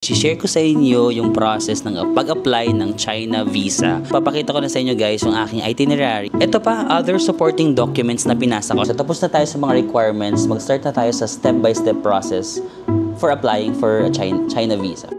I-share ko sa inyo yung process ng pag-apply ng China visa. Papakita ko na sa inyo guys yung aking itinerary. Ito pa, other supporting documents na pinasa ko. So tapos na tayo sa mga requirements, mag-start na tayo sa step-by-step process for applying for a China visa.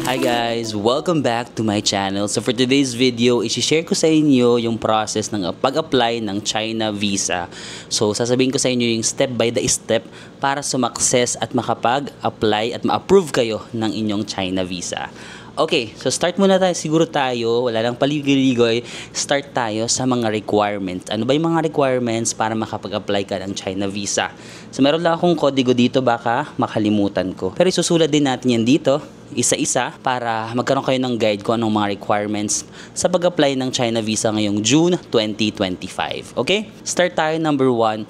Hi guys! Welcome back to my channel. So for today's video, i-share ko sa inyo yung process ng pag-apply ng China visa. So sasabihin ko sa inyo yung step by the step para sumakses at makapag-apply at ma-approve kayo ng inyong China visa. Okay, so start muna tayo. Siguro tayo, wala lang paligoy-ligoy, start tayo sa mga requirements. Ano ba yung mga requirements para makapag-apply ka ng China visa? So meron lang akong kodigo dito, baka makalimutan ko. Pero isusulat din natin yan dito, isa-isa, para magkaroon kayo ng guide kung anong mga requirements sa pag-apply ng China visa ngayong June 2025. Okay? Start tayo, number 1,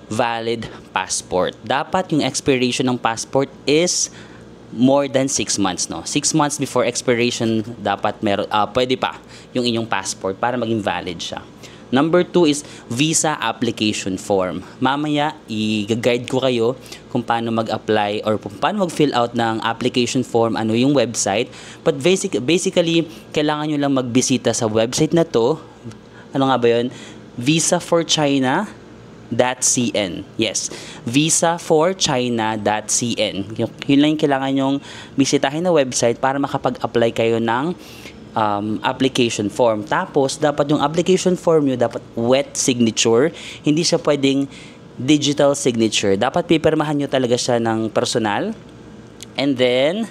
valid passport. Dapat yung expiration ng passport is more than 6 months, no? 6 months before expiration, dapat meron, pwede pa yung inyong passport para maging valid siya. Number 2 is visa application form. Mamaya, i-guide ko kayo kung paano mag-apply or kung paano mag-fill out ng application form, ano yung website. But basically, kailangan nyo lang magbisita sa website na to. Ano nga ba yun? Visaforchina.cn. Yes, visaforchina.cn. Yun lang yung kailangan nyong bisitahin na website para makapag-apply kayo ng application form. Tapos, dapat yung application form nyo, dapat wet signature. Hindi siya pwedeng digital signature. Dapat pipirmahan nyo talaga siya ng personal. And then,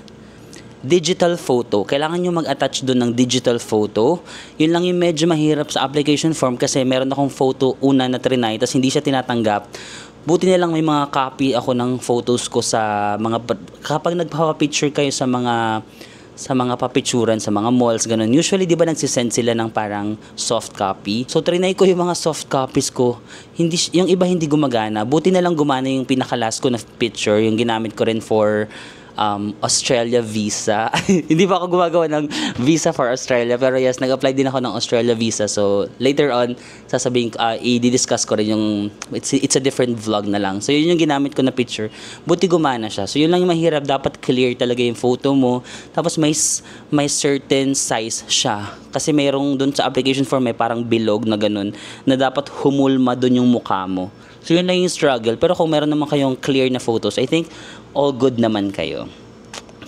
digital photo. Kailangan nyo mag-attach doon ng digital photo. Yun lang yung medyo mahirap sa application form kasi meron akong photo una na trinay tapos hindi siya tinatanggap. Buti na lang may mga copy ako ng photos ko sa mga, kapag nagpapapicture kayo sa mga papicturan, sa mga malls, ganun. Usually, di ba nagsisend sila ng parang soft copy? So, trinay ko yung mga soft copies ko. Yung iba hindi gumagana. Buti na lang gumana yung pinakalas ko na picture, yung ginamit ko rin for Australia visa. Hindi pa ako gumagawa ng visa for Australia, pero yes, nag-apply din ako ng Australia visa. So later on, sasabihin i-discuss ko rin yung it's a different vlog na lang. So yun yung ginamit ko na picture. Buti gumana siya. So yun lang yung mahirap, dapat clear talaga yung photo mo. Tapos may certain size siya. Kasi mayroong dun sa application form may parang bilog na ganun na dapat humulma dun yung mukha mo. So yun lang yung struggle. Pero kung meron naman kayong clear na photos, I think all good naman kayo.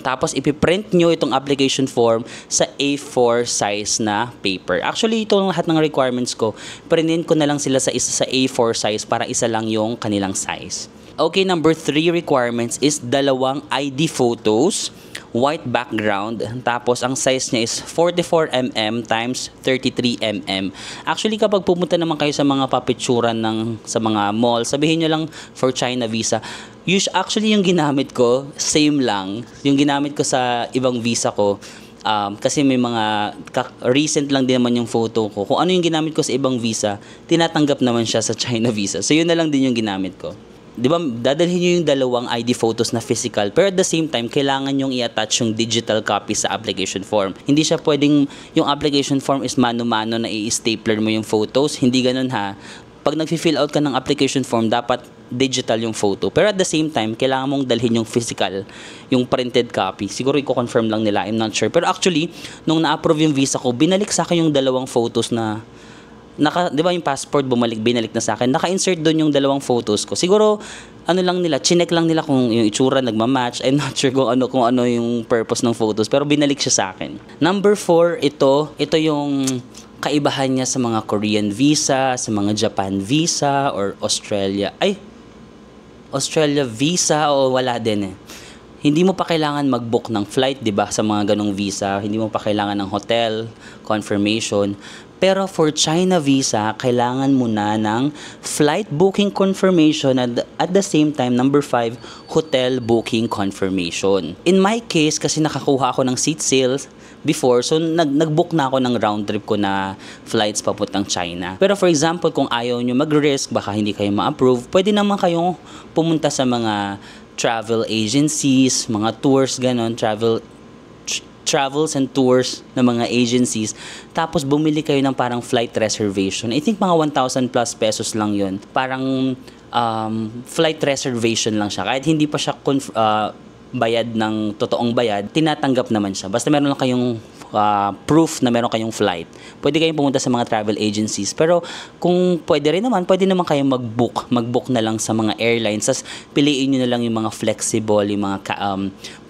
Tapos ipiprint nyo itong application form sa A4 size na paper. Actually, ito ang lahat ng requirements ko. Printin ko na lang sila sa A4 size para isa lang yung kanilang size. Okay, number 3 requirements is 2 ID photos, white background, tapos ang size niya is 44mm times 33mm. Actually, kapag pumunta naman kayo sa mga papicturan sa mga mall, sabihin nyo lang for China visa. Actually, yung ginamit ko, same lang. Yung ginamit ko sa ibang visa ko, kasi may mga recent lang din naman yung photo ko. Kung ano yung ginamit ko sa ibang visa, tinatanggap naman siya sa China visa. So, yun na lang din yung ginamit ko. Di ba, dadalhin nyo yung 2 ID photos na physical, pero at the same time, kailangan yung i-attach yung digital copy sa application form. Hindi siya pwedeng, yung application form is mano-mano na i-stapler mo yung photos. Hindi ganun ha. Pag nag-fill out ka ng application form, dapat digital yung photo. Pero at the same time, kailangan mong dalhin yung physical, yung printed copy. Siguro i-confirm lang nila, I'm not sure. Pero actually, nung na-approve yung visa ko, binalik sa akin yung 2 photos na di ba yung passport binalik na sa akin, naka-insert doon yung 2 photos ko. Siguro ano lang nila, chinek lang nila kung yung itsura nagma-match. I'm not sure kung ano yung purpose ng photos, pero binalik siya sa akin. Number 4, ito yung kaibahan niya sa mga Korean visa, sa mga Japan visa or Australia visa o wala din eh. Hindi mo pa kailangan mag-book ng flight, 'di ba? Sa mga ganong visa, hindi mo pa kailangan ng hotel confirmation. Pero for China visa, kailangan mo na ng flight booking confirmation at the same time, number 5, hotel booking confirmation. In my case, kasi nakakuha ako ng seat sales before, so nag-book na ako ng round trip ko na flights papuntang China. Pero for example, kung ayaw nyo mag-risk, baka hindi kayo ma-approve, pwede naman kayong pumunta sa mga travel agencies, mga tours, ganon, travels and tours ng mga agencies, tapos bumili kayo ng parang flight reservation. I think mga 1,000 plus pesos lang yun. Parang flight reservation lang siya. Kahit hindi pa siya bayad ng totoong bayad, tinatanggap naman siya. Basta meron lang kayong proof na meron kayong flight. Pwede kayong pumunta sa mga travel agencies. Pero kung pwede naman kayong mag-book na lang sa mga airlines. Tapos piliin nyo na lang yung mga flexible, yung mga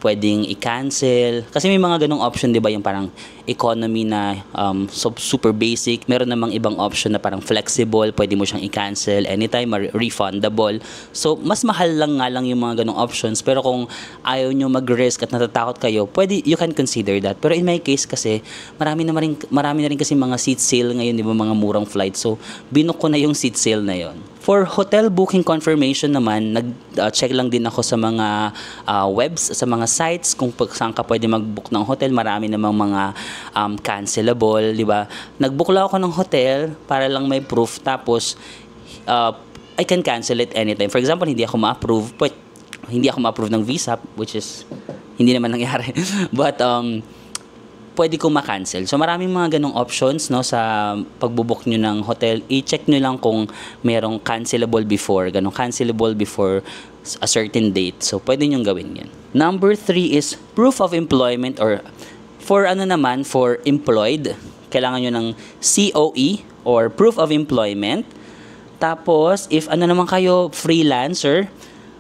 pwedeng i-cancel. Kasi may mga ganong option, di ba? Yung parang economy na super basic. Meron namang ibang option na parang flexible. Pwede mo siyang i-cancel anytime, refundable. So, mas mahal lang nga lang yung mga ganong options. Pero kung ayaw nyo mag-risk at natatakot kayo, you can consider that. Pero in my case kasi, marami na rin kasi mga seat sale ngayon, di ba? Mga murang flight. So, binook ko na yung seat sale na yon. For hotel booking confirmation naman, nag-check lang din ako sa mga webs, sa mga sites kung saan ka pwede mag-book ng hotel. Marami namang mga cancelable, di ba? Nag-book lang ako ng hotel para lang may proof. Tapos, I can cancel it anytime. For example, hindi ako ma-approve ng visa, which is hindi naman nangyari. But, pwede ko ma-cancel. So, maraming mga ganong options, no, sa pagbubook nyo ng hotel. I-check nyo lang kung merong cancelable before a certain date. So, pwede nyo gawin yan. Number 3 is proof of employment, or for employed, kailangan nyo ng COE or proof of employment. Tapos, if naman kayo freelancer,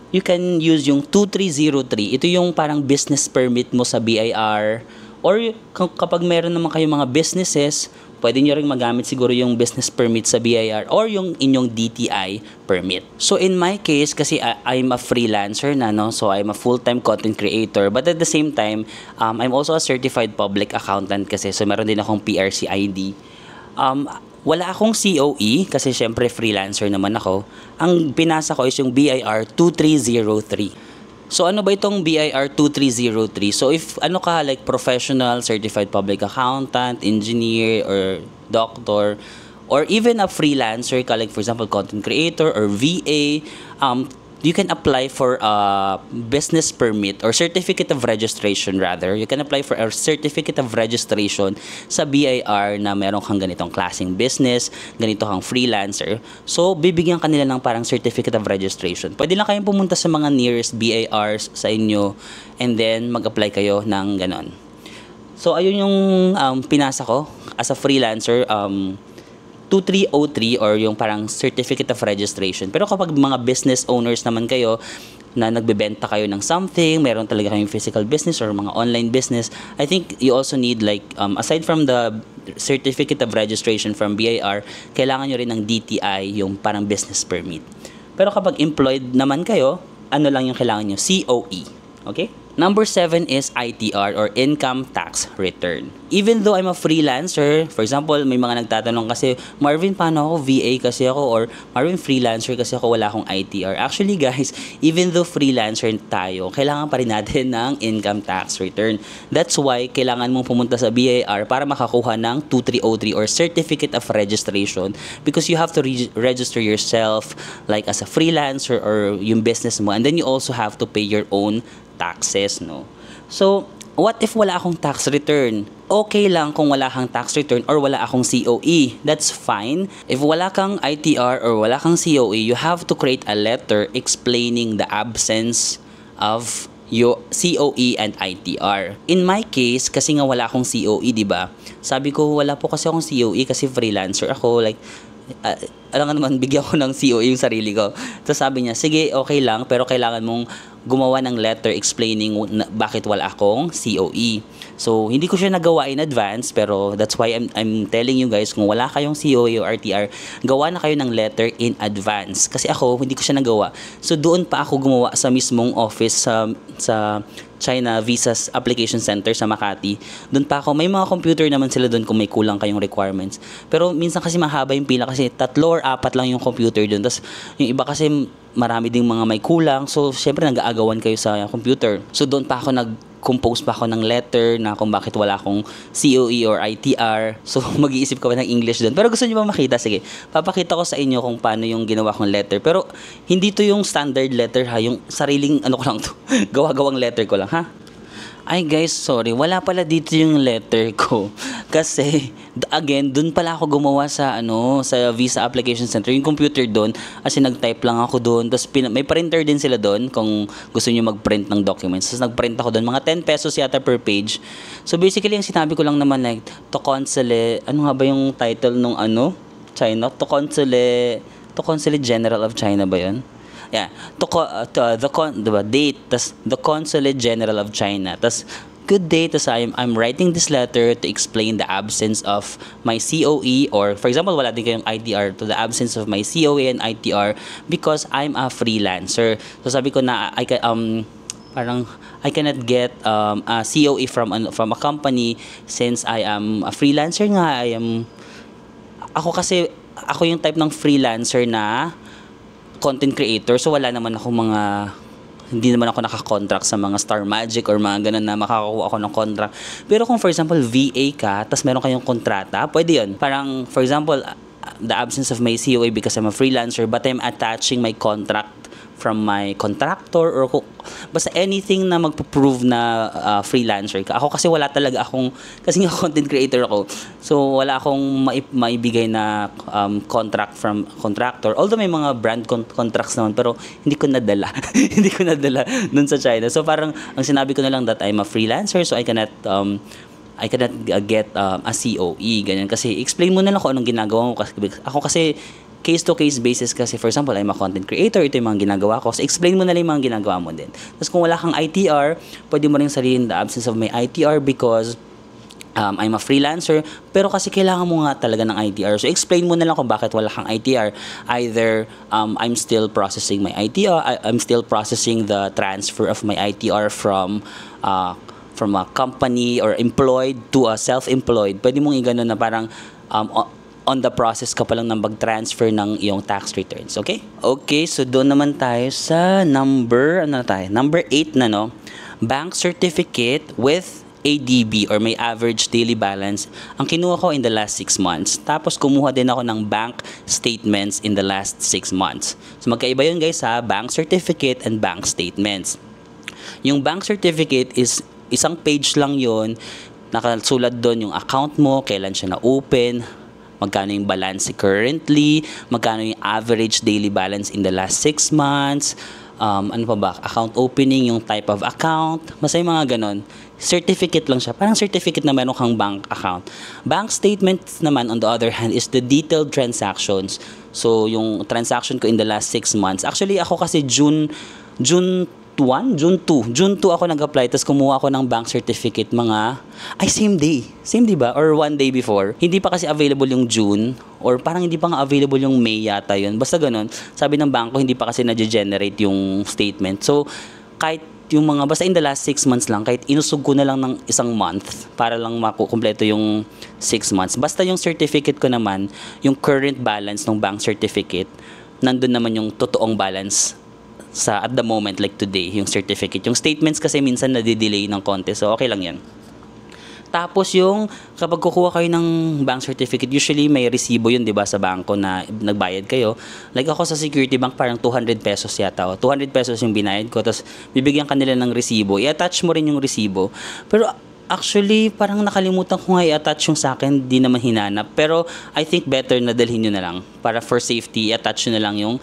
you can use yung 2303. Ito yung parang business permit mo sa BIR. Or kapag meron naman kayong mga businesses, pwede nyo rin magamit siguro yung business permit sa BIR or yung inyong DTI permit. So in my case, kasi I'm a freelancer na, no? So I'm a full-time content creator. But at the same time, I'm also a certified public accountant kasi. So meron din akong PRC ID. Wala akong COE kasi syempre freelancer naman ako. Ang pinasa ko is yung BIR 2303. So ano ba itong BIR 2303? So if ka like professional, certified public accountant, engineer, or doctor, or even a freelancer ka like for example content creator or VA, you can apply for a business permit or certificate of registration rather. You can apply for a certificate of registration sa BIR na meron kang ganitong klaseng business, ganito kang freelancer. So, bibigyan ka nila ng parang certificate of registration. Pwede lang kayong pumunta sa mga nearest BIRs sa inyo and then mag-apply kayo ng ganon. So, ayun yung pinasa ko as a freelancer. 2303 or yung parang certificate of registration. Pero kapag mga business owners naman kayo na nagbebenta kayo ng something, meron talaga kayong physical business or mga online business, I think you also need like, aside from the certificate of registration from BIR, kailangan nyo rin ng DTI, yung parang business permit. Pero kapag employed naman kayo, ano lang yung kailangan nyo? COE. Okay? Number 7 is ITR or income tax return. Even though I'm a freelancer, for example, may mga nagtatanong kasi, Marvin, paano ako? VA kasi ako, or Marvin, freelancer kasi ako, wala akong ITR. Actually guys, even though freelancer tayo, kailangan pa rin natin ng income tax return. That's why kailangan mong pumunta sa BIR para makakuha ng 2303 or certificate of registration, because you have to register yourself like as a freelancer or yung business mo, and then you also have to pay your own taxes, no? So, what if wala akong tax return? Okay lang kung wala kang tax return or wala akong COE. That's fine. If wala kang ITR or wala kang COE, you have to create a letter explaining the absence of your COE and ITR. In my case, kasi nga wala akong COE, di ba? Sabi ko, wala po kasi akong COE kasi freelancer ako. Like, alam nga naman, bigyan ko ng COE yung sarili ko. So sabi niya, sige, okay lang, pero kailangan mong gumawa ng letter explaining bakit wala akong COE. So, hindi ko siya nagawa in advance, pero that's why I'm telling you guys, kung wala kayong COE o RTR, gawa na kayo ng letter in advance. Kasi ako, hindi ko siya nagawa. So, doon pa ako gumawa sa mismong office sa China Visas Application Center sa Makati. Doon pa ako, may mga computer naman sila doon kung may kulang kayong requirements. Pero minsan kasi mahaba yung pila kasi 3 or 4 lang yung computer doon. Tapos yung iba kasi marami ding mga may kulang. So, syempre nag-aagawan kayo sa computer. So, doon pa ako compose pa ako ng letter na kung bakit wala akong COE or ITR. So, mag-iisip ko pa ng English doon. Pero gusto niyo ba makita? Sige, papakita ko sa inyo kung paano yung ginawa kong letter. Pero, hindi to yung standard letter ha. Yung sariling, ko lang to. Gawa-gawang letter ko lang ha. Ay guys, sorry, wala pala dito yung letter ko. Kasi, again, dun pala ako gumawa sa, sa Visa Application Center. Yung computer dun, kasi nag-type lang ako dun. Tapos, may printer din sila dun kung gusto nyo mag-print ng documents. Tapos, nag-print ako dun. Mga 10 pesos yata per page. So, basically, ang sinabi ko lang naman, like, to consulate, ano nga ba yung title nung China? To Consulate General of China ba yun? Yeah, diba, date, tas the Consulate General of China, tas good day, tas I'm writing this letter to explain the absence of my COE, or for example, wala din kayong ITR, to the absence of my COE and ITR because I'm a freelancer. So sabi ko na parang I cannot get a COE from a company since I am a freelancer nga. Ako yung type ng freelancer na content creator, so wala naman ako hindi naman ako naka-contract sa mga Star Magic or mga ganun na makakakuha ako ng contract. Pero kung for example VA ka, tas meron kayong kontrata, pwede yun. Parang for example, the absence of my COA because I'm a freelancer, but I'm attaching my contract from my contractor, or basta anything na magpo-prove na freelancer ka. Ako kasi wala talaga kasi nga content creator ako. So wala akong maibigay na contract from contractor. Although may mga brand contracts naman, pero hindi ko nadala. Hindi ko nadala dun sa China. So parang ang sinabi ko na lang that I'm a freelancer, so I cannot get a COE, ganyan. Kasi explain mo na lang kung anong ginagawa mo. Ako kasi case-to-case basis kasi, for example, I'm a content creator, ito yung mga ginagawa ko. So, explain mo na lang yung mga ginagawa mo din. Tapos, kung wala kang ITR, pwede mo rin sabihin the absence of my ITR because I'm a freelancer, pero kasi kailangan mo nga talaga ng ITR. So, explain mo na lang kung bakit wala kang ITR. Either, I'm still processing my ITR, I'm still processing the transfer of my ITR from a company or employed to a self-employed. Pwede mong i-gano na parang, on the process ka pa lang ng mag-transfer ng iyong tax returns. Okay? Okay, so doon naman tayo sa number 8 na, bank certificate with ADB or may average daily balance. Ang kinuha ko in the last 6 months. Tapos kumuha din ako ng bank statements in the last 6 months. So magkaiba yun guys ha, bank certificate and bank statements. Yung bank certificate is isang page lang yun, nakasulat doon yung account mo, kailan siya na-open, magkano yung balance currently, magkano yung average daily balance in the last 6 months, ano pa ba, account opening, yung type of account, basta yung mga ganon. Certificate lang siya, parang certificate na meron kang bank account. Bank statements naman, on the other hand, is the detailed transactions. So, yung transaction ko in the last 6 months. Actually, ako kasi June 2 ako nag-apply, tapos kumuha ako ng bank certificate same day ba? Or one day before. Hindi pa kasi available yung June, or parang hindi pa nga available yung May yata yun. Basta ganun, sabi ng bangko, hindi pa kasi na-generate yung statement. So, kahit yung basta in the last 6 months lang, kahit inusog ko na lang ng isang month para lang makukumpleto yung 6 months. Basta yung certificate ko naman, yung current balance ng bank certificate, nandun naman yung totoong balance at the moment, like today, yung certificate. Yung statements kasi minsan nadidelay ng konti, so okay lang yan. Tapos yung kapag kukuha kayo ng bank certificate, usually may resibo yun, 'di ba, sa bangko na nagbayad kayo. Like ako sa Security Bank, parang 200 pesos yata. 200 pesos yung binayad ko, tapos bibigyan ka nila ng resibo. I-attach mo rin yung resibo. Pero actually, parang nakalimutan ko nga i-attach yung sa akin, di naman hinanap. Pero I think better na dalhin nyo na lang. Para for safety, i-attach nyo na lang yung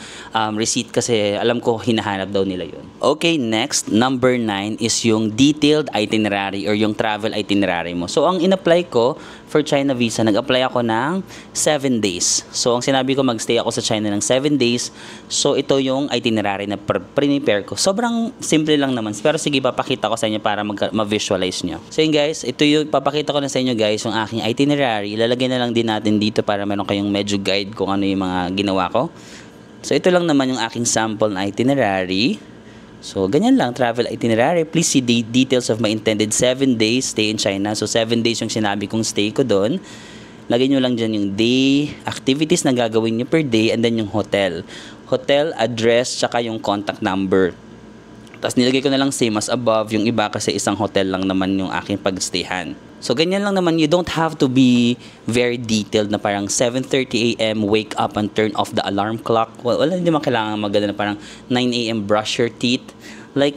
receipt kasi alam ko hinahanap daw nila yun. Okay, next, number 9 is yung detailed itinerary or yung travel itinerary mo. So, ang in-apply ko for China visa, nag-apply ako ng 7 days. So, ang sinabi ko, mag-stay ako sa China ng 7 days. So, ito yung itinerary na prepare ko. Sobrang simple lang naman. Pero sige, papakita ko sa inyo para ma-visualize nyo. So, yun guys, ito yung papakita ko na sa inyo guys, yung aking itinerary. Ilalagay na lang din natin dito para meron kayong medyo guide kung ano yung mga ginawa ko. So, ito lang naman yung aking sample na itinerary. So, ganyan lang, travel itinerary. Please see the details of my intended 7 days stay in China. So, 7 days yung sinabi kong stay ko doon. Lagay nyo lang dyan yung day, activities na gagawin nyo per day, and then yung hotel. Hotel, address, tsaka yung contact number. Tapos nilagay ko na lang same as above. Yung iba kasi isang hotel lang naman yung aking pagstayhan. So, ganyan lang naman. You don't have to be very detailed na parang 7:30 a.m. wake up and turn off the alarm clock. Well, wala, hindi man kailangan maganda na parang 9 a.m. brush your teeth. Like,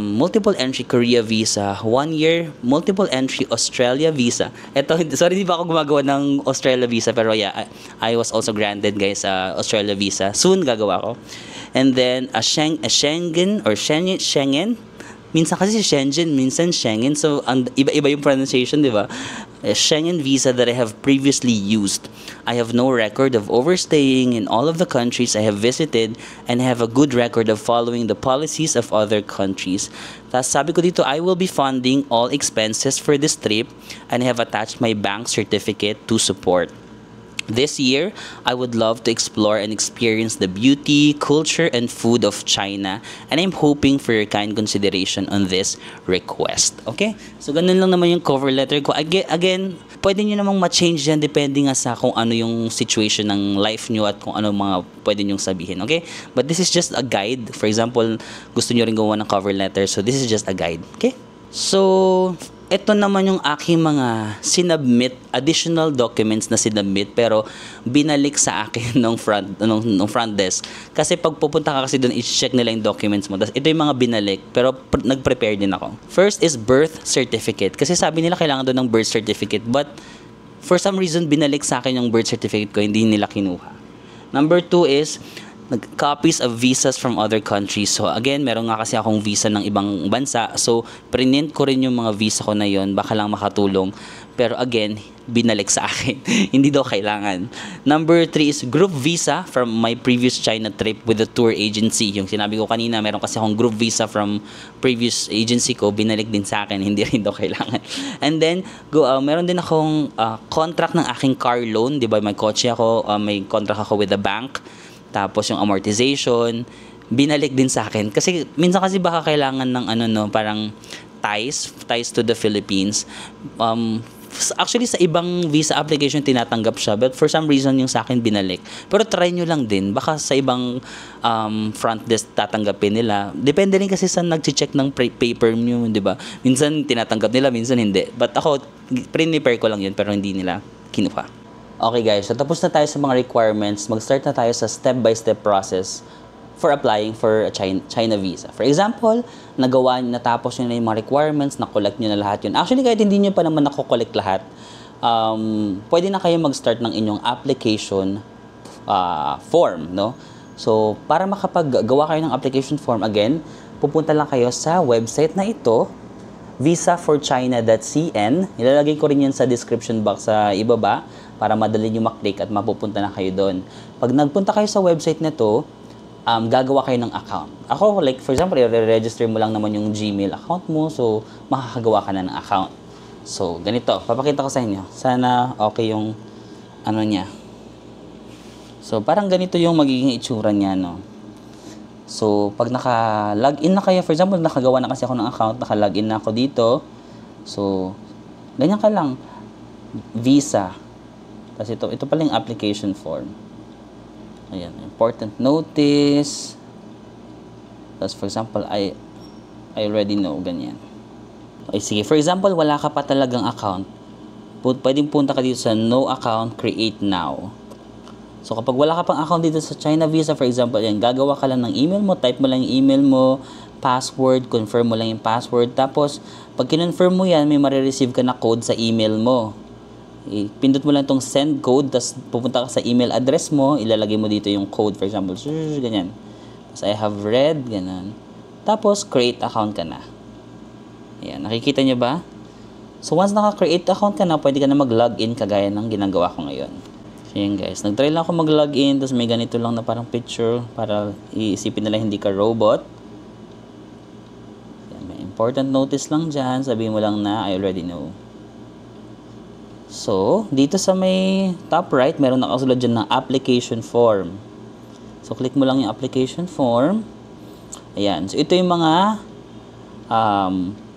multiple entry Korea visa, 1 year multiple entry Australia visa. Ito, sorry, di ba ako gumagawa ng Australia visa, pero yeah, I was also granted, guys, Australia visa. Soon gagawa ko. And then a Schengen or Schengen. Minsan kasi Schengen, minsan Schengen. So, iba-iba yung pronunciation, di ba? A Schengen visa that I have previously used. I have no record of overstaying in all of the countries I have visited and have a good record of following the policies of other countries. Tapos sabi ko dito, I will be funding all expenses for this trip and I have attached my bank certificate to support. This year, I would love to explore and experience the beauty, culture, and food of China, and I'm hoping for your kind consideration on this request. Okay? So, ganun lang naman yung cover letter ko. Again, pwede nyo namang ma-change yan depending nga sa kung ano yung situation ng life nyo at kung ano mga pwede nyong sabihin. Okay? But this is just a guide. For example, gusto nyo rin gawa ng cover letter, so this is just a guide. Okay? So, ito naman yung aking mga sinubmit, additional documents na sinubmit pero binalik sa akin nung front desk. Kasi pag pupunta ka kasi doon, i-check nila yung documents mo. Tapos ito yung mga binalik pero nag-prepare din ako. First is birth certificate. Kasi sabi nila kailangan doon ng birth certificate but for some reason binalik sa akin yung birth certificate ko, hindi nila kinuha. Number 2 is copies of visas from other countries. So again, meron nga kasi akong visa ng ibang bansa. So print ko rin yung mga visa ko na yon, baka lang makatulong. Pero again, binalik sa akin. Hindi daw kailangan. Number 3 is group visa from my previous China trip with the tour agency. Yung sinabi ko kanina, meron kasi akong group visa from previous agency ko, binalik din sa akin, hindi rin daw kailangan. And then, meron din akong contract ng aking car loan. Diba, may kotse ako, may contract ako with the bank. Tapos yung amortization, binalik din sa akin. Kasi minsan kasi baka kailangan ng parang ties to the Philippines. Actually sa ibang visa application tinatanggap siya, but for some reason yung sa akin binalik. Pero try nyo lang din, baka sa ibang front desk tatanggapin nila. Depende rin kasi sa nag-check ng paper nyo, di ba? Minsan tinatanggap nila, minsan hindi. But ako, prepare ko lang yun, pero hindi nila kinuha. Okay guys, so tapos na tayo sa mga requirements. Mag-start na tayo sa step-by-step process for applying for a China visa. For example, natapos nyo na yung mga requirements, na-collect nyo na lahat yun. Actually, kahit hindi nyo pa naman na-collect lahat, pwede na kayo mag-start ng inyong application form, no? So, para makapaggawa kayo ng application form, again, pupunta lang kayo sa website na ito, visaforchina.cn. Ilalagay ko rin yan sa description box sa ibaba para madali nyo maklik at mapupunta na kayo doon. Pag nagpunta kayo sa website na to, gagawa kayo ng account. Ako, like for example, i-register mo lang naman yung Gmail account mo, so makakagawa ka na ng account. So, ganito. Papakita ko sa inyo. Sana okay yung niya. So, parang ganito yung magiging itsura niya, no? So, pag naka-login na kayo, for example, nakagawa na kasi ako ng account, naka-login na ako dito. So, ganyan ka lang. Visa. Tapos ito pala yung application form. Ayan, important notice. Tapos, for example, I already know, ganyan. Okay, sige. For example, wala ka pa talagang account. Pwedeng punta ka dito sa no account, create now. So, kapag wala ka pang account dito sa China visa, for example, yan, gagawa ka lang ng email mo, type mo lang yung email mo, password, confirm mo lang yung password. Tapos, pag kinonfirm mo yan, may marireceive ka na code sa email mo. Pindot mo lang itong send code, tapos pupunta ka sa email address mo, ilalagay mo dito yung code, for example, ganyan. Tapos, I have read, ganyan. Tapos, create account ka na. Ayan, nakikita nyo ba? So, once naka-create account ka na, pwede ka na mag-login kagaya ng ginagawa ko ngayon. Ayan guys, nag-try lang ako mag-login, tapos may ganito lang na parang picture para iisipin nila hindi ka robot. Ayan, may important notice lang dyan, sabihin mo lang na I already know. So, dito sa may top right, meron nakasulat dyan ng application form. So, click mo lang yung application form. Ayan, so ito yung mga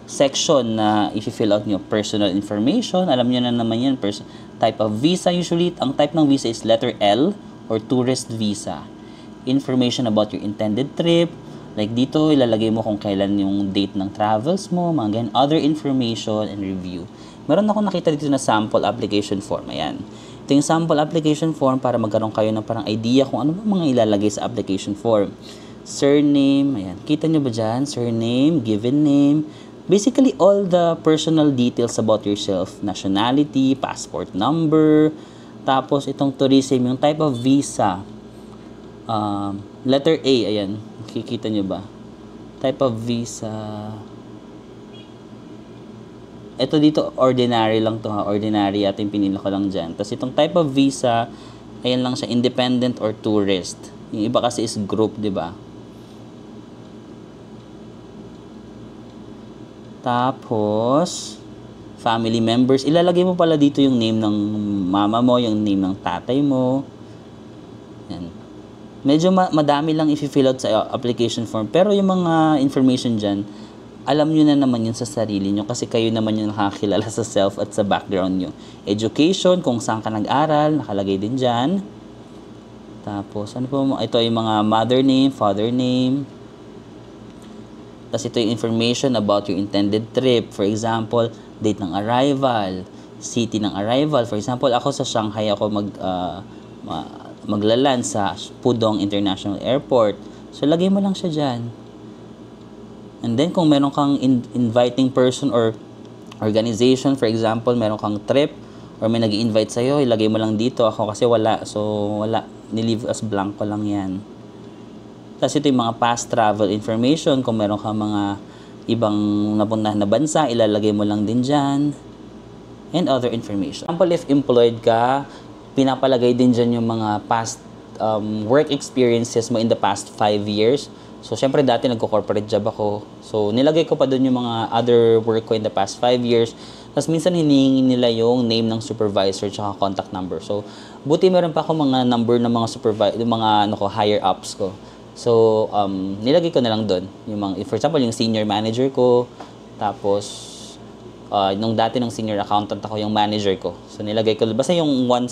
section na i-fill out nyo. Personal information, alam nyo na naman yan. Type of visa, usually, ang type ng visa is letter L or tourist visa. Information about your intended trip. Like dito, ilalagay mo kung kailan yung date ng travels mo, mga ganyan. Other information and review. Meron ako nakita dito na sample application form. Ayan. Ito yung sample application form para magkaroon kayo ng parang idea kung ano ba mga ilalagay sa application form. surname, ayan. Kita nyo ba dyan? Surname, given name. Basically, all the personal details about yourself. Nationality, passport number. Tapos, itong tourism, yung type of visa. Letter A, ayan. Kikita nyo ba? Type of visa. Ito dito, ordinary lang to ha. Ordinary at yung pinili ko lang dyan. Tapos, itong type of visa, ayan lang siya, independent or tourist. Yung iba kasi is group, di ba? Tapos, family members. Ilalagay mo pala dito yung name ng mama mo, yung name ng tatay mo. Yan. Medyo madami lang i-fill out sa application form. Pero yung mga information dyan, alam nyo na naman yun sa sarili nyo kasi kayo naman yung nakakilala sa self at sa background nyo. Education, kung saan ka nag-aral, nakalagay din dyan. Tapos, ano po, ito yung mga mother name, father name. Tapos ito yung information about your intended trip. For example, date ng arrival, city ng arrival. For example, ako sa Shanghai ako maglaland sa Pudong International Airport. So, lagay mo lang siya dyan. And then, kung meron kang inviting person or organization, for example, meron kang trip or may nag-i-invite sa'yo, ilagay mo lang dito. Ako kasi wala. So, wala. Nilive as blanco lang yan. Tapos ito yung mga past travel information. Kung meron ka mga ibang napuntahan na bansa, ilalagay mo lang din dyan. And other information. For example, if employed ka, pinapalagay din dyan yung mga past work experiences mo in the past 5 years. So, syempre dati nagko-corporate job ako. So, nilagay ko pa dun yung mga other work ko in the past 5 years. Tapos minsan hinihingi nila yung name ng supervisor tsaka contact number. So, buti meron pa ako mga number ng mga mga higher ups ko. So, nilagay ko na lang doon. Yung mga, for example, yung senior manager ko. Tapos, nung dati ng senior accountant ako, yung manager ko. So, nilagay ko. Basta yung one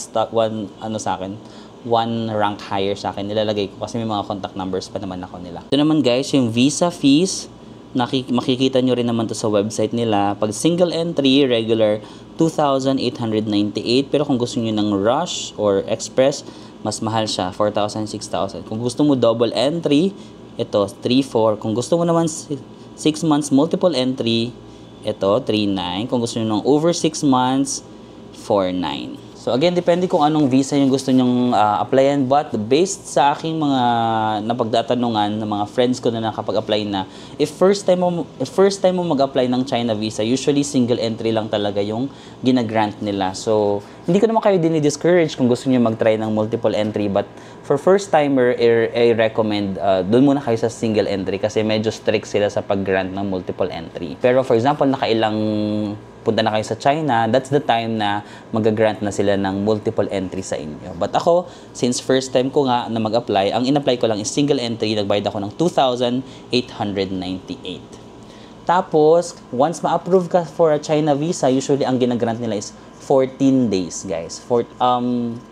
rank higher sa akin, nilalagay ko. Kasi may mga contact numbers pa naman ako nila. Ito naman guys, yung visa fees. Makikita nyo rin naman to sa website nila. Pag single entry, regular, 2,898. Pero kung gusto nyo ng rush or express, mas mahal siya, 4,000, 6,000. Kung gusto mo double entry, ito, 3,400. Kung gusto mo naman 6 months multiple entry, ito, 3,900. Kung gusto nyo ng over 6 months, 4,900. So again, depende kung anong visa yung gusto nyong applyan. But based sa aking mga napagtatanungan ng mga friends ko na nakapag-apply na, if first time mo mag-apply ng China visa, usually single entry lang talaga yung ginagrant nila. So hindi ko naman kayo dinidiscourage kung gusto niyo mag-try ng multiple entry, but for first timer, I recommend doon muna kayo sa single entry kasi medyo strict sila sa pag-grant ng multiple entry. Pero for example, nakailang punta na kayo sa China, that's the time na mag-grant na sila ng multiple entry sa inyo. But ako, since first time ko nga na mag-apply, ang in-apply ko lang is single entry, nagbayad ako ng 2,898. Tapos, once ma-approve ka for a China visa, usually ang ginagrant nila is 14 days, guys.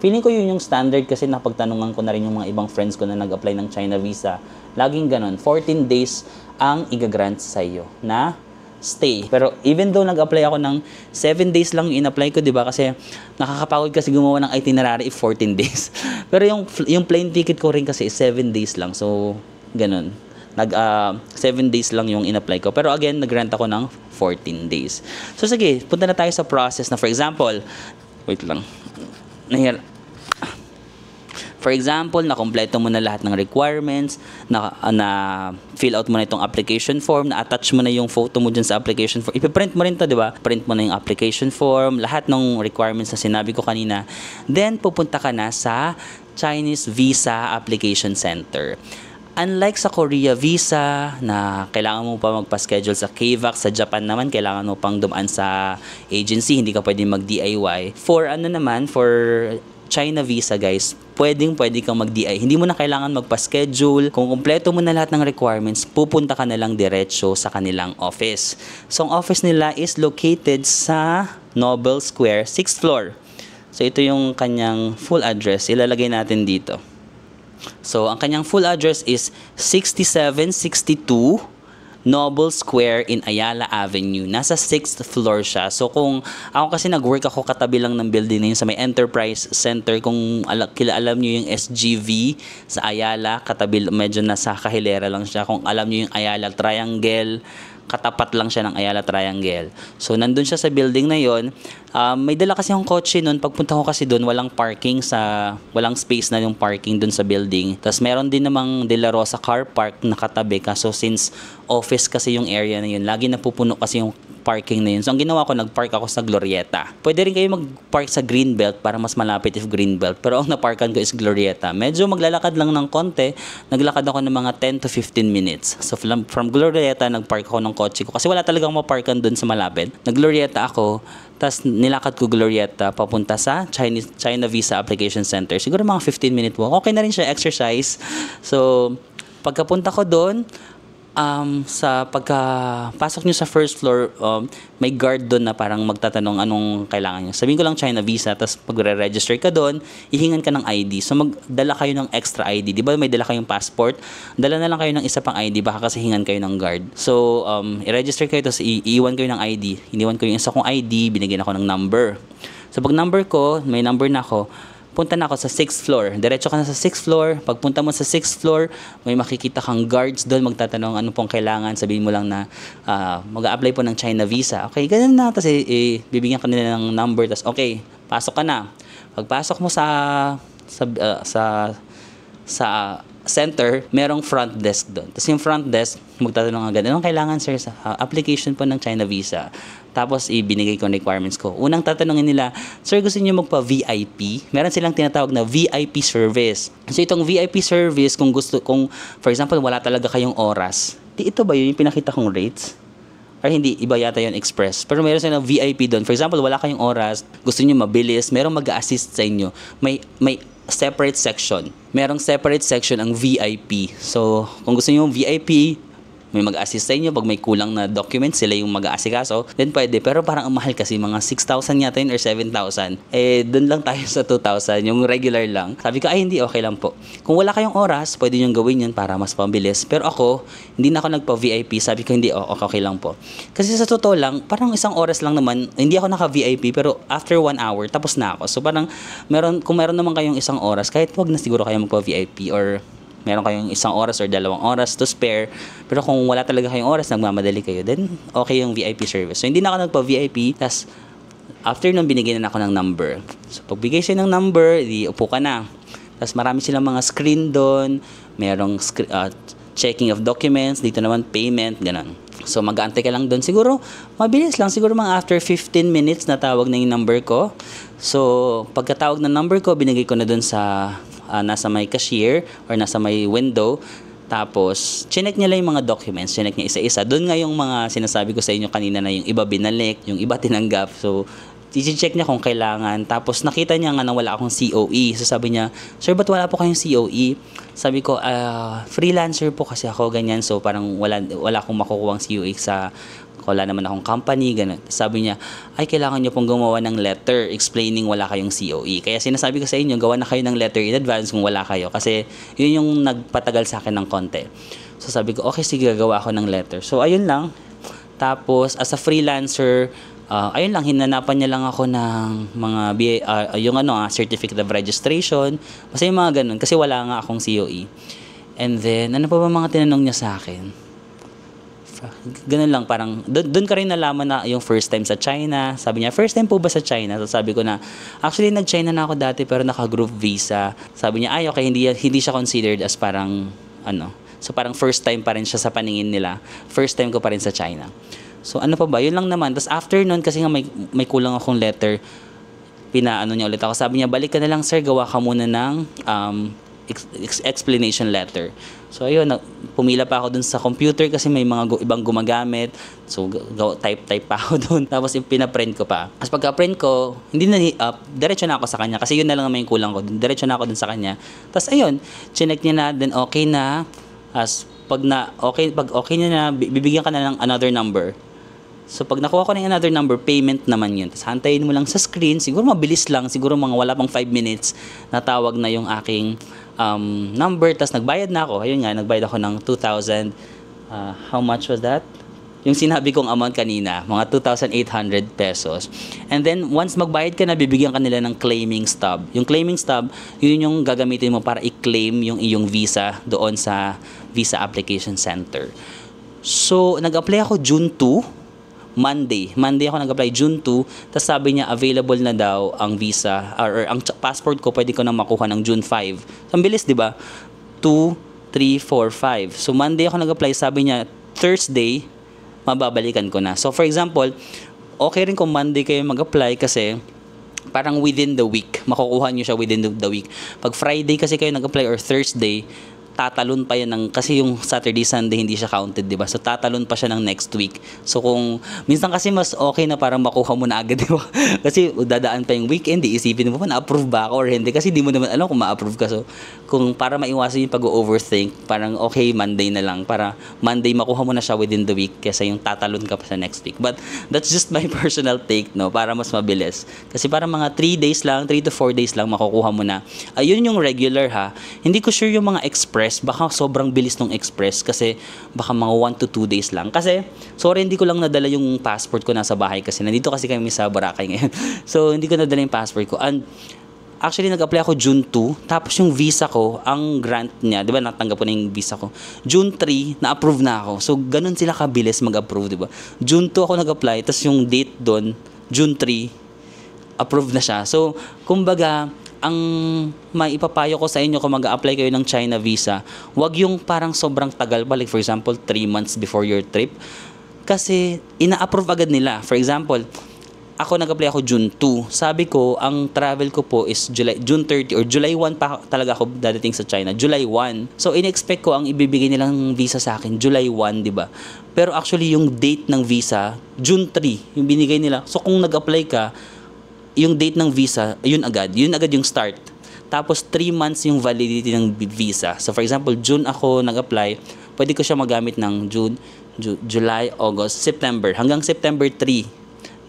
Feeling ko yun yung standard kasi napagtanungan ko na rin yung mga ibang friends ko na nag-apply ng China visa. Laging ganun, 14 days ang i-grant sa iyo na stay. Pero even though nag-apply ako ng 7 days lang yung in-apply ko, 'di ba? Kasi nakakapagod kasi gumawa ng itinerary if 14 days. Pero yung plane ticket ko rin kasi is 7 days lang. So, ganun. 7 days lang yung in-apply ko. Pero again, nag-grant ako ng 14 days. So, sige, punta na tayo sa process na for example, wait lang. For example, nakompleto mo na lahat ng requirements, na fill out mo na itong application form, na-attach mo na yung photo mo dyan sa application form. Ipiprint mo rin to, di ba? Print mo na yung application form, lahat ng requirements na sinabi ko kanina. Then, pupunta ka na sa Chinese Visa Application Center. Unlike sa Korea visa na kailangan mo pa magpa-schedule sa KVAC, sa Japan naman kailangan mo pang dumaan sa agency, hindi ka pwedeng mag-DIY. For China visa, guys, pwede kang mag-DIY. Hindi mo na kailangan magpa-schedule. Kung kumpleto mo na lahat ng requirements, pupunta ka na lang diretso sa kanilang office. So, ang office nila is located sa Nobel Square, 6th floor. So, ito yung kanyang full address. Ilalagay natin dito. So, ang kanyang full address is 6762 Noble Square in Ayala Avenue. Nasa 6th floor siya. So kung ako kasi nag-work ako katabi lang ng building na yun sa may Enterprise Center, kung alam nyo yung SGV sa Ayala, katabi, medyo nasa kahilera lang siya. Kung alam nyo yung Ayala Triangle, katapat lang siya ng Ayala Triangle. So, nandun siya sa building na yon. May dala kasi akong kotse nun. Pagpunta ko kasi dun, walang space na yung parking dun sa building. Tapos, meron din namang De La Rosa car park na katabi. Kaso, since office kasi yung area na yun, lagi napupuno kasi yung parking na yun. So, ang ginawa ko, nag-park ako sa Glorieta. Pwede rin kayo mag-park sa Greenbelt para mas malapit if Greenbelt. Pero ang naparkan ko is Glorieta. Medyo maglalakad lang ng konti. Naglakad ako ng mga 10 to 15 minutes. So, from Glorieta, nag-park ako ng kotse ko. Kasi wala talagang maparkan dun sa malapit. Nag-Glorieta ako. Tapos, nilakad ko Glorieta papunta sa China Visa Application Center. Siguro mga 15-minute walk. Okay na rin siya, exercise. So, pagkapunta ko doon, sa pagkapasok nyo sa first floor, may guard doon na parang magtatanong anong kailangan nyo. Sabihin ko lang China Visa, tapos pag-register ka doon, ihingan ka ng ID. So magdala kayo ng extra ID. Di ba may dala kayong passport? Dala na lang kayo ng isa pang ID, baka kasi hingan kayo ng guard. So i-register kayo, tapos iiwan kayo ng ID. Iniwan ko yung isa kong ID, binigyan ako ng number. So pag number ko, may number na ako, punta na ako sa 6th floor. Diretso ka na sa 6th floor. Pagpunta mo sa 6th floor, may makikita kang guards doon. Magtatanong ano pong kailangan. Sabihin mo lang na mag-a-apply po ng China Visa. Okay, ganun na. Tapos bibigyan ka nila ng number. Tapos okay, pasok ka na. Pagpasok mo sa center, merong front desk doon. Tapos yung front desk, magtatanong agad, anong kailangan sir sa application po ng China Visa? Tapos ibinigay ko ang requirements ko. Unang tatanungin nila, sir gusto niyo magpa-VIP? Meron silang tinatawag na VIP service. So itong VIP service, kung for example, wala talaga kayong oras, ito ba yun yung pinakita kong rates? Or hindi, iba yata yung express. Pero meron silang VIP doon. For example, wala kayong oras, gusto niyo mabilis, merong mag-a-assist sa inyo. May separate section. Merong separate section ang VIP. So, kung gusto niyo yung VIP, may mag-assist sa inyo. Pag may kulang na documents, sila yung mag-aasikaso, then pwede. Pero parang ang mahal kasi, mga 6,000 yata yun or 7,000. Dun lang tayo sa 2,000, yung regular lang. Sabi ko, hindi, okay lang po. Kung wala kayong oras, pwede nyo gawin yun para mas pambilis. Pero ako, hindi na ako nagpa-VIP. Sabi ko, hindi, okay lang po. Kasi sa totoo lang, parang isang oras lang naman, hindi ako naka-VIP, pero after 1 hour, tapos na ako. So parang, kung meron naman kayong isang oras, kahit wag na siguro kayo magpa-VIP or meron kayong 1 oras or 2 oras to spare, pero kung wala talaga kayong oras, nagmamadali kayo, then okay yung VIP service. So, hindi na ako nagpa-VIP, tas after nung binigyan na ako ng number. So, pagbigay siya ng number, di upo ka na. Tas marami silang mga screen doon, merong checking of documents, dito naman payment, ganun. So, mag-aantay ka lang doon. Siguro, mabilis lang. Siguro mga after 15 minutes, natawag na yung number ko. So, pagkatawag ng number ko, binigay ko na doon sa nasa may cashier or nasa may window. Tapos, chinek niya lang yung mga documents. Chinek niya isa-isa. Doon nga yung mga sinasabi ko sa inyo kanina na yung iba binalik, yung iba tinanggap. So, i-check niya kung kailangan. Tapos, nakita niya nga na wala akong COE. So, sabi niya, sir, ba't wala po kayong COE? Sabi ko, freelancer po kasi ako, ganyan. So, parang wala akong makukuha ang COE wala naman akong company, ganun. Sabi niya, ay, kailangan niyo pong gumawa ng letter explaining wala kayong COE. Kaya sinasabi ko sa inyo, gawa na kayo ng letter in advance kung wala kayo. Kasi yun yung nagpatagal sa akin ng konti. So sabi ko, okay, sige, gagawa ako ng letter. So ayun lang. Tapos, as a freelancer, ayun lang, hinanapan niya lang ako ng mga certificate of registration. Basta yung mga ganun. Kasi wala nga akong COE. And then, ano pa ba mga tinanong niya sa akin? Ganun lang, parang doon ka rin nalaman na yung first time sa China. Sabi niya, first time po ba sa China? So sabi ko na, actually nag-China na ako dati pero naka-group visa. Sabi niya, ay okay, hindi siya considered as parang so parang first time pa rin siya sa paningin nila. First time ko pa rin sa China. So ano pa ba? Yun lang naman. Tapos after nun, kasi nga may kulang akong letter, pinaano niya ulit ako. Sabi niya, balik ka na lang sir, gawa ka muna ng explanation letter. So ayun, pumila pa ako dun sa computer kasi may mga ibang gumagamit. So type pa ako dun. Tapos pinaprint ko pa. Tapos pagka-print ko, diretso na ako sa kanya kasi yun na lang naman yung kulang ko. Diretso na ako dun sa kanya. Tapos ayun, chinek niya na, then okay na. Pag okay niya na, bibigyan ka na ng another number. So, pag nakuha ko ng another number, payment naman yun. Tapos, hantayin mo lang sa screen. Siguro mabilis lang. Siguro mga wala pang 5 minutes, natawag na yung aking number. Tapos, nagbayad na ako. Ayun nga, nagbayad ako ng 2,000 How much was that? Yung sinabi kong amount kanina, mga 2,800 pesos. And then, once magbayad ka na, bibigyan ka nila ng claiming stub. Yung claiming stub, yun yung gagamitin mo para i-claim yung iyong visa doon sa Visa Application Center. So, nag-apply ako June 2, Monday. Monday ako nag-apply, June 2. Tapos sabi niya, available na daw ang visa, or ang passport ko, pwede ko na makuha ng June 5. So, ang bilis, di ba? 2, 3, 4, 5. So, Monday ako nag-apply, sabi niya, Thursday, mababalikan ko na. So, for example, okay rin kung Monday kayo mag-apply kasi parang within the week. Makukuha nyo siya within the week. Pag Friday kasi kayo nag-apply or Thursday, tatalon pa yan kasi yung Saturday, Sunday hindi siya counted, di ba? So, tatalon pa siya ng next week. So, kung, minsan kasi mas okay na parang makuha mo na agad, di ba? Kasi, dadaan pa yung weekend, isipin mo pa, na-approve ba ako or hindi? Kasi di mo naman alam kung ma-approve ka. So, kung para maiwasan yung pag-overthink, parang okay, Monday na lang. Para Monday, makuha mo na siya within the week kaysa yung tatalon ka pa sa next week. But, that's just my personal take, no? Para mas mabilis. Kasi parang mga 3 days lang, 3 to 4 days lang, makukuha mo na. Ayun yung regular, ha? Hindi ko sure yung mga express, baka sobrang bilis ng express kasi baka mga 1 to 2 days lang. Kasi, sorry, hindi ko lang nadala yung passport ko nasa bahay kasi nandito kasi kami sa Boracay ngayon. So, hindi ko nadala yung passport ko. And, actually, nag-apply ako June 2, tapos yung visa ko, ang grant niya, di ba, natanggap ko na yung visa ko. June 3, na-approve na ako. So, ganun sila kabilis mag-approve, di ba? June 2 ako nag-apply, tapos yung date doon, June 3, approve na siya. So, kumbaga, ang maipapayo ko sa inyo kung mag-a-apply kayo ng China visa, wag yung parang sobrang tagal pa, like for example, 3 months before your trip. Kasi, ina-approve agad nila. For example, ako nag-apply ako June 2. Sabi ko, ang travel ko po is June 30 or July 1 pa talaga ako dadating sa China. July 1. So, in-expect ko ang ibibigay nilang visa sa akin, July 1, di ba? Pero actually, yung date ng visa, June 3, yung binigay nila. So, kung nag-apply ka, yung date ng visa, yun agad yung start. Tapos 3 months yung validity ng visa. So for example, June ako nag-apply, pwede ko siya magamit ng July, August, September, hanggang September 3.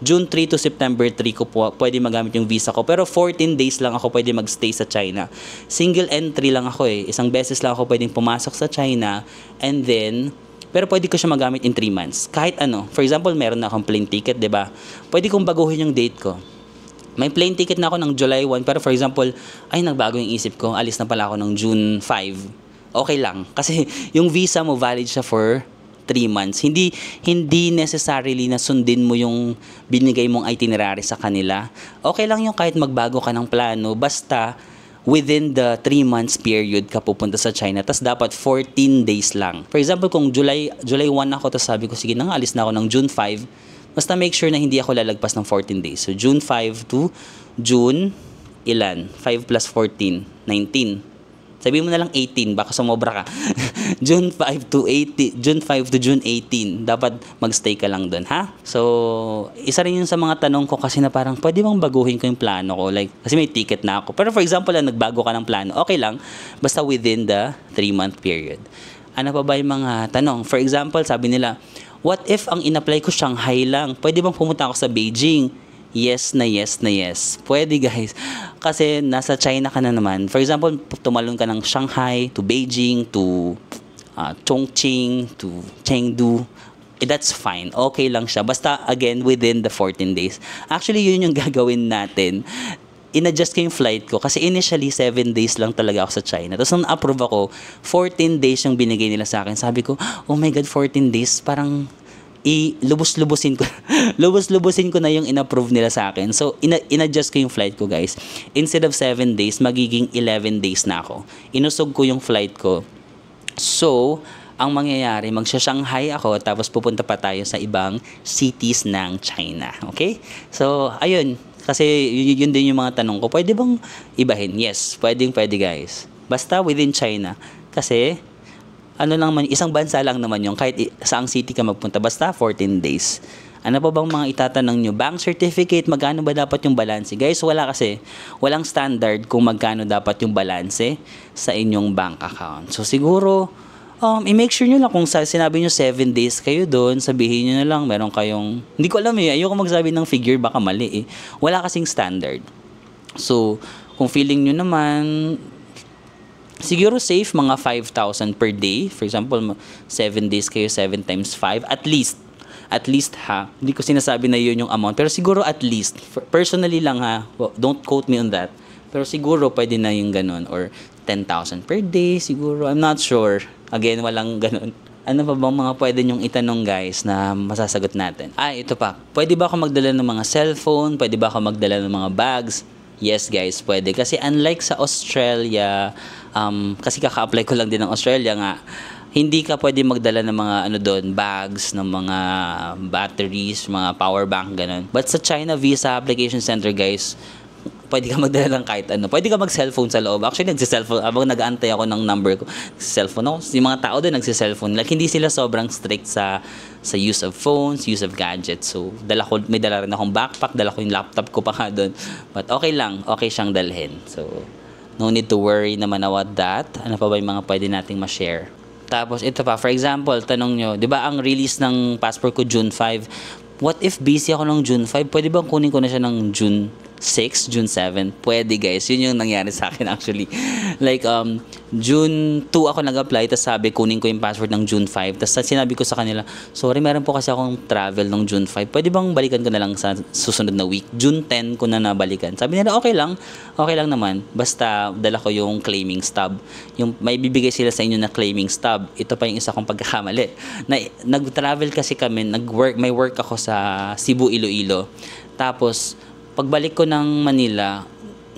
June 3 to September 3 ko po pwede magamit yung visa ko. Pero 14 days lang ako pwede magstay sa China. Single entry lang ako Isang beses lang ako pwedeng pumasok sa China, and then pero pwede ko siya magamit in 3 months. Kahit ano. For example, meron na akong plane ticket, 'di ba? Pwede kong baguhin yung date ko. May plane ticket na ako ng July 1, pero for example, ay nagbago yung isip ko, alis na pala ako ng June 5. Okay lang. Kasi yung visa mo valid siya for 3 months. Hindi necessarily na sundin mo yung binigay mong itinerary sa kanila. Okay lang yung kahit magbago ka ng plano, basta within the 3 months period ka pupunta sa China. Tas dapat 14 days lang. For example, kung July 1 ako, tas sabi ko, sige na nga, alis na ako ng June 5, basta make sure na hindi ako lalagpas ng 14 days. So, June 5 to June, ilan? 5 plus 14, 19. Sabihin mo na lang 18, baka sumobra ka. June 5 to June 18. Dapat magstay ka lang doon, ha? So, isa rin yun sa mga tanong ko kasi na parang, pwede bang baguhin ko yung plano ko? Like, kasi may ticket na ako. Pero for example, nagbago ka ng plano, okay lang. Basta within the 3-month period. Ano pa ba yung mga tanong? For example, sabi nila, what if ang in-apply ko Shanghai lang? Pwede bang pumunta ako sa Beijing? Yes na yes na yes. Pwede guys. Kasi nasa China ka na naman. For example, tumalon ka ng Shanghai to Beijing to Chongqing to Chengdu. That's fine. Okay lang siya. Basta again within the 14 days. Actually, yun yung gagawin natin. In-adjust ko yung flight ko kasi initially 7 days lang talaga ako sa China. Tapos nung na-approve ako, 14 days yung binigay nila sa akin. Sabi ko, oh my God, 14 days? Parang lubos-lubosin ko. Lubos-lubosin ko na yung in-approve nila sa akin. So, in-adjust ko yung flight ko, guys. Instead of 7 days, magiging 11 days na ako. Inusog ko yung flight ko. So, ang mangyayari, magsha-Shanghai ako tapos pupunta pa tayo sa ibang cities ng China. Okay? So, ayun. Kasi yun din yung mga tanong ko. Pwede bang ibahin? Yes, pwede guys. Basta within China. Kasi, ano lang man, isang bansa lang naman yung kahit saang city ka magpunta. Basta 14 days. Ano pa bang mga itatanong nyo? Bank certificate, magkano ba dapat yung balanse? Guys, walang standard kung magkano dapat yung balanse sa inyong bank account. So, siguro, i-make sure nyo lang kung sinabi nyo 7 days kayo doon, sabihin nyo na lang, meron kayong, hindi ko alam ayoko magsabi ng figure, baka mali Wala kasing standard. So, kung feeling nyo naman, Siguro safe mga 5,000 per day. For example, 7 days kayo, 7 times 5. At least ha. Hindi ko sinasabi na yun yung amount. Pero siguro at least. Personally lang ha. Don't quote me on that. Pero siguro pwede na yung ganun. Or 10,000 per day siguro. I'm not sure. Again, walang ganun. Ano pa bang mga pwede nyong itanong guys na masasagot natin? Ito pa. Pwede ba ako magdala ng mga cellphone? Pwede ba ako magdala ng mga bags? Yes guys, pwede. Kasi unlike sa Australia, kasi kaka-apply ko lang din ng Australia nga, hindi ka pwede magdala ng mga bags, ng mga batteries, mga power bank, ganun. But sa China Visa Application Center guys, pwede ka magdala ng kahit ano. Pwede ka mag-cellphone sa loob. Actually, nagsi-cellphone. Habang nag-aantay ako ng number ko, nagsi-cellphone ako. Yung mga tao doon nagsi-cellphone. Like, hindi sila sobrang strict sa use of phones, use of gadgets. So, may dala rin akong backpack. Dala ko yung laptop ko pa nga doon. But okay lang. Okay siyang dalhin. So, no need to worry naman about that. Ano pa ba yung mga pwede nating ma-share? Tapos, ito pa. For example, tanong nyo, di ba ang release ng passport ko June 5? What if busy ako ng June 5? Pwede bang kunin ko na siya ng June 6, June 7? Pwede guys. Yun yung nangyari sa akin actually. Like, June 2 ako nag-apply, tapos sabi, kunin ko yung passport ng June 5. Tapos sinabi ko sa kanila, sorry, meron po kasi akong travel ng June 5. Pwede bang balikan ko na lang sa susunod na week? June 10 ko na nabalikan. Sabi nila, okay lang naman. Basta dala ko yung claiming stub. Yung may bibigay sila sa inyo na claiming stub. Ito pa yung isa kong pagkakamali. Nag-travel kasi kami, may work ako sa Cebu, Iloilo. Tapos, pagbalik ko ng Manila,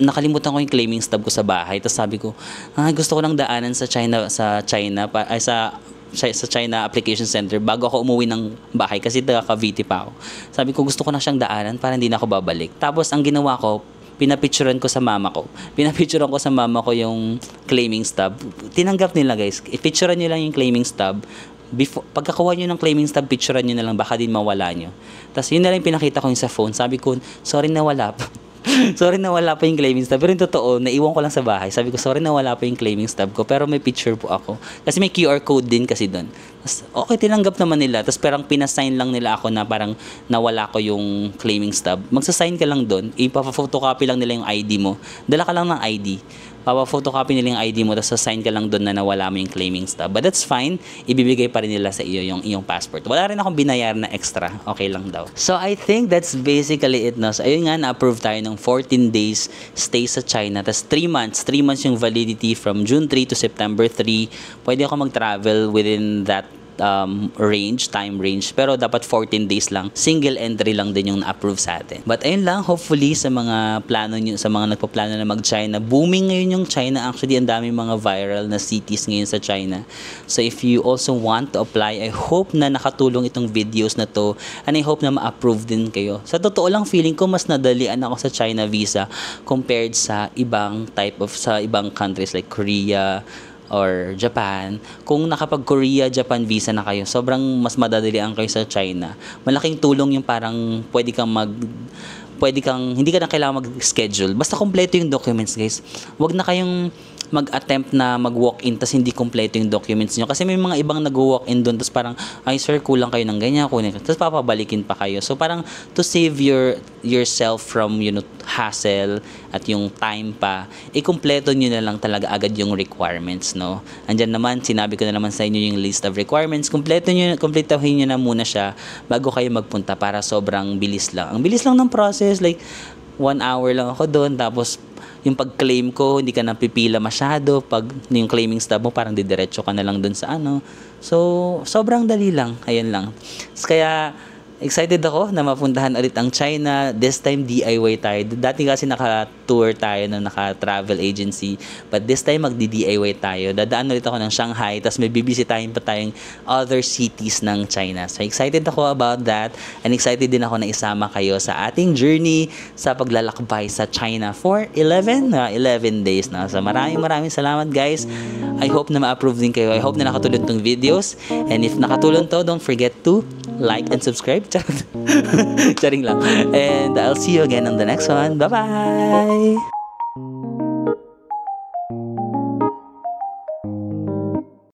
nakalimutan ko yung claiming stub ko sa bahay. Tapos sabi ko, gusto ko lang daanan sa China Application Center bago ako umuwi ng bahay kasi taga Cavite pa ako. Sabi ko, gusto ko na siyang daanan para hindi na ako babalik. Tapos ang ginawa ko, pinapicturean ko sa mama ko. Pinapicturean ko sa mama ko yung claiming stub. Tinanggap nila guys. I-picturean nyo lang yung claiming stub. Pagkakuha nyo ng claiming stub, picturean nyo na lang, baka din mawala nyo. Tapos yun na lang pinakita ko yung sa phone. Sabi ko, sorry na wala pa. Sorry na wala pa yung claiming stub. Pero yung totoo, naiwan ko lang sa bahay. Sabi ko, sorry na wala pa yung claiming stub ko. Pero may picture po ako. Kasi may QR code din kasi doon. Tapos, okay, tinanggap naman nila. Tapos parang pinasign lang nila ako na parang nawala ko yung claiming stub. Magsasign ka lang doon. Ipapa-photocopy lang nila yung ID mo. Dala ka lang ng ID. Papa-photocopy nila yung ID mo, tapos sa-sign ka lang doon na nawala mo yung claiming stub. But that's fine. Ibibigay pa rin nila sa iyo yung iyong passport. Wala rin akong binayar na extra. Okay lang daw. So, I think that's basically it, no? So, ayun nga, na-approve tayo ng 14 days stay sa China. Tapos 3 months. 3 months yung validity from June 3 to September 3. Pwede ako mag-travel within that time range, pero dapat 14 days lang, single entry lang din yung na-approve sa atin. But ayun lang, hopefully sa mga plano nyo, sa mga nagpaplano na mag-China, booming ngayon yung China. Actually, ang daming mga viral na cities ngayon sa China. So if you also want to apply, I hope na nakatulong itong videos na to, and I hope na ma-approve din kayo. Sa totoo lang, feeling ko mas nadalian ako sa China visa compared sa ibang countries like Korea or Japan. Kung nakapag-Korea, Japan visa na kayo, sobrang mas madadalian kayo sa China. Malaking tulong yung parang hindi ka na kailangan mag-schedule. Basta kompleto yung documents, guys. Huwag na kayong mag-attempt na mag-walk-in tas hindi kompleto yung documents nyo. Kasi may mga ibang nag-walk-in doon tas parang, ay sir, kulang kayo ng ganyan, tas papabalikin pa kayo. So parang to save yourself from hassle at yung time pa, i-kompleto nyo na lang talaga agad yung requirements, no? Andyan naman, sinabi ko na naman sa inyo yung list of requirements. Kompletohin nyo na muna siya bago kayo magpunta para sobrang bilis lang. Ang bilis lang ng process, like 1 hour lang ako doon, tapos yung pag-claim ko, hindi ka napipila masyado. Pag yung claiming stub mo, parang didiretso ka na lang dun sa ano. So, sobrang dali lang. Ayun lang. Kaya, excited ako na mapuntahan ulit ang China. This time, DIY tayo. Dati kasi naka-tour tayo na naka-travel agency. But this time, magdi-DIY tayo. Dadaan ulit ako ng Shanghai. Tapos may bibisitahin pa tayong other cities ng China. So, excited ako about that. And excited din ako na isama kayo sa ating journey sa paglalakbay sa China for 11 days na. So, maraming salamat, guys. I hope na ma-approve din kayo. I hope na nakatulong tong videos. And if nakatulong to, don't forget to like and subscribe. Charing lang. And I'll see you again on the next one. Bye-bye!